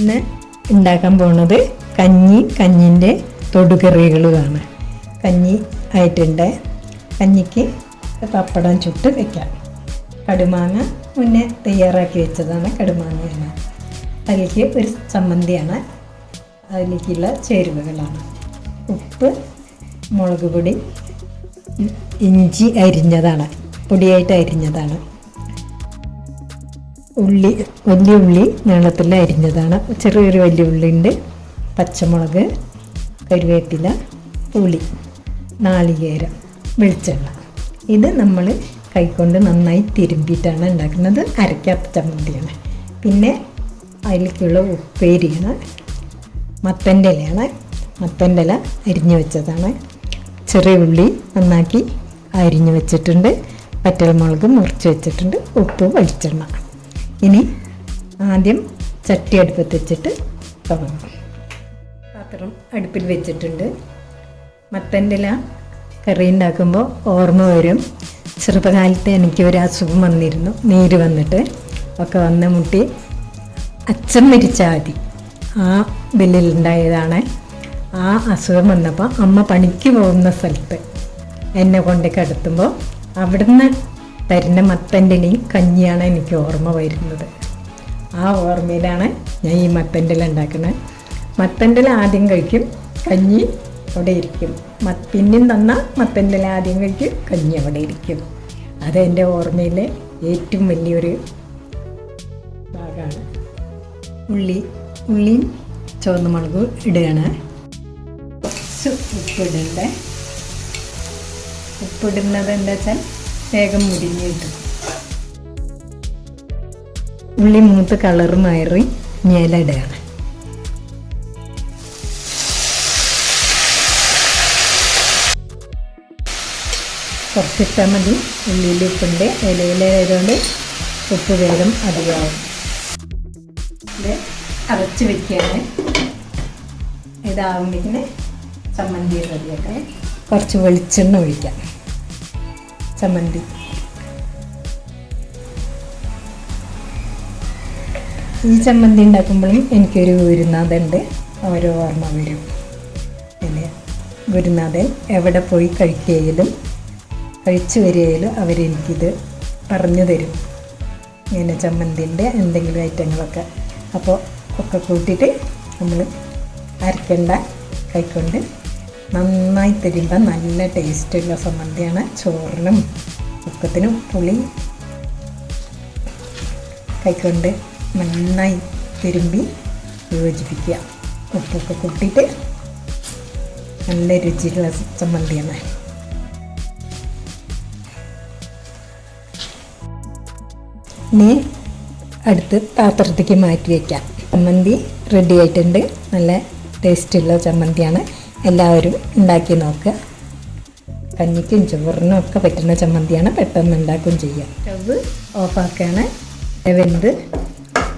ഇന്ന് ഉണ്ടാക്കാൻ പോണത് കഞ്ഞിൻ്റെ തൊടുകറികളുമാണ്. കഞ്ഞി ആയിട്ടുണ്ട്. കഞ്ഞിക്ക് പപ്പടം ചുട്ട് വയ്ക്കാം. കടുമാങ്ങ മുന്നേ തയ്യാറാക്കി വെച്ചതാണ്. കടുമാങ്ങയാണ്. അതിലേക്ക് ഒരു ചമ്മന്തിയാണ്. അതിലേക്കുള്ള ചേരുവകളാണ് ഉപ്പ്, മുളക് പൊടി, ഇഞ്ചി അരിഞ്ഞതാണ്, പൊടിയായിട്ട് അരിഞ്ഞതാണ്, ഉള്ളി, വലിയ ഉള്ളി നീളത്തിൽ അരിഞ്ഞതാണ്, ചെറിയൊരു വലിയ ഉള്ളി ഉണ്ട്, പച്ചമുളക്, കറിവേപ്പില, പുളി, നാളികേരം, വെളിച്ചെണ്ണ. ഇത് നമ്മൾ കൈകൊണ്ട് നന്നായി തിരുമ്പിയിട്ടാണ് ഉണ്ടാക്കുന്നത്. അരക്കാത്ത ചമ്മന്തിയാണ്. പിന്നെ അതിലേക്കുള്ള ഉപ്പേരിയാണ്. മത്തൻ്റെ ഇലയാണ്. മത്തൻ്റെ ഇല അരിഞ്ഞു വെച്ചതാണ്. ചെറിയ ഉള്ളി നന്നാക്കി അരിഞ്ഞു വെച്ചിട്ടുണ്ട്. പച്ചമുളക് മുറിച്ച് വെച്ചിട്ടുണ്ട്. ഉപ്പ്, വെളിച്ചെണ്ണ. ഇനി ആദ്യം ചട്ടി അടുപ്പത്ത് വെച്ചിട്ട് തുടങ്ങാം. പാത്രം അടുപ്പിൽ വെച്ചിട്ടുണ്ട്. മത്തൻ്റെ ഇല കറി ഉണ്ടാക്കുമ്പോൾ ഓർമ്മ വരും, ചെറുപ്പകാലത്ത് എനിക്ക് ഒരു അസുഖം വന്നിരുന്നു. നീര് വന്നിട്ട് ഒക്കെ വന്ന് മുട്ടി അച്ഛൻ മരിച്ചാൽ മതി ആ ബില്ലിലുണ്ടായതാണ്. ആ അസുഖം വന്നപ്പോൾ അമ്മ പണിക്ക് പോകുന്ന സ്ഥലത്ത് എന്നെ കൊണ്ട് കിടത്തുമ്പോൾ അവിടുന്ന് തരുന്ന മത്തൻ്റെ ഇലയും കഞ്ഞിയാണ് എനിക്ക് ഓർമ്മ വരുന്നത്. ആ ഓർമ്മയിലാണ് ഞാൻ ഈ മത്തൻ്റെ ഇല ഉണ്ടാക്കുന്നത്. മത്തൻ്റെ ഇല ആദ്യം കഴിക്കും, കഞ്ഞി അവിടെ ഇരിക്കും. പിന്നെയും തന്നാൽ മത്തൻ്റെ ഇല ആദ്യം കഴിക്കും, കഞ്ഞി അവിടെ ഇരിക്കും. അതെൻ്റെ ഓർമ്മയിലെ ഏറ്റവും വലിയൊരു ഭാഗമാണ്. ഉള്ളിയും ചുവന്ന മുളകും ഇടുകയാണ്. കുറച്ച് ഉപ്പിടണ്ടേ. ഉപ്പിടുന്നത് എന്താ വെച്ചാൽ വേഗം മുരിഞ്ഞ് കിട്ടും. ഉള്ളി മൂത്ത് കളർ മാറി ഇല ഇടുകയാണ്. കുറച്ചിട്ടാൽ മതി. ഉള്ളിയിൽ ഉപ്പുണ്ട്, ഇലയിലായതുകൊണ്ട് ഉപ്പ് വേഗം അധികമാവും. ഇത് അരച്ച് വയ്ക്കുകയാണ്. ഇതാവുമ്പോഴേക്കിന് ചമ്മന്തി റെഡിയാക്കാം. കുറച്ച് വെളിച്ചെണ്ണ ഒഴിക്കാം. ചമ്മന്തി ഈ ചമ്മന്തി ഉണ്ടാക്കുമ്പോഴും എനിക്കൊരു ഗുരുനാഥുണ്ട്. ഓരോ ഓർമ്മ വരും. പിന്നെ ഗുരുനാഥൻ എവിടെ പോയി കഴിക്കുകയിലും കഴിച്ചു വരികയിലും അവരെനിക്കിത് പറഞ്ഞു തരും. ഇങ്ങനെ ചമ്മന്തിൻ്റെ എന്തെങ്കിലും ഐറ്റങ്ങളൊക്കെ. അപ്പോൾ ഒക്കെ കൂട്ടിയിട്ട് നമ്മൾ അരക്കേണ്ട കൈക്കൊണ്ട് നന്നായി തരുമ്പോൾ നല്ല ടേസ്റ്റുള്ള ചമ്മന്തിയാണ്. ചോറിനും ഉപ്പത്തിനും പുളി കൈക്കൊണ്ട് നന്നായി തിരുമ്പി യോജിപ്പിക്കുക. ഉപ്പൊക്കെ കൂട്ടിയിട്ട് നല്ല രുചിയുള്ള ചമ്മന്തിയാണ്. ഇനി അടുത്ത് പാത്രത്തേക്ക് മാറ്റി വയ്ക്കാം. ചമ്മന്തി റെഡി ആയിട്ടുണ്ട്. നല്ല ടേസ്റ്റുള്ള ചമ്മന്തിയാണ്. എല്ലാവരും ഉണ്ടാക്കി നോക്കുക. കഞ്ഞിക്കും ചോറിനും ഒക്കെ പറ്റുന്ന ചമ്മന്തിയാണ്. പെട്ടെന്ന് ഉണ്ടാക്കുകയും ചെയ്യാം. സ്റ്റവ് ഓഫാക്കുകയാണ്. വെന്ത്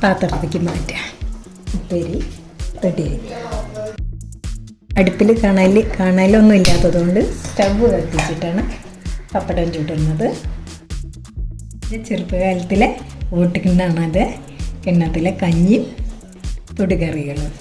പാത്രത്തേക്ക് മാറ്റുക. ഉപ്പേരി റെഡിയായി. അടുപ്പിൽ കാണാലൊന്നും ഇല്ലാത്തതുകൊണ്ട് സ്റ്റവ് കത്തിച്ചിട്ടാണ് പപ്പടം ചുടുന്നത്. ഇത് ചെറുപ്പകാലത്തിലെ ഓട്ടുകിണ്ണാണത്. കിണ്ണത്തിലെ കഞ്ഞിയും തൊടുകറികളും.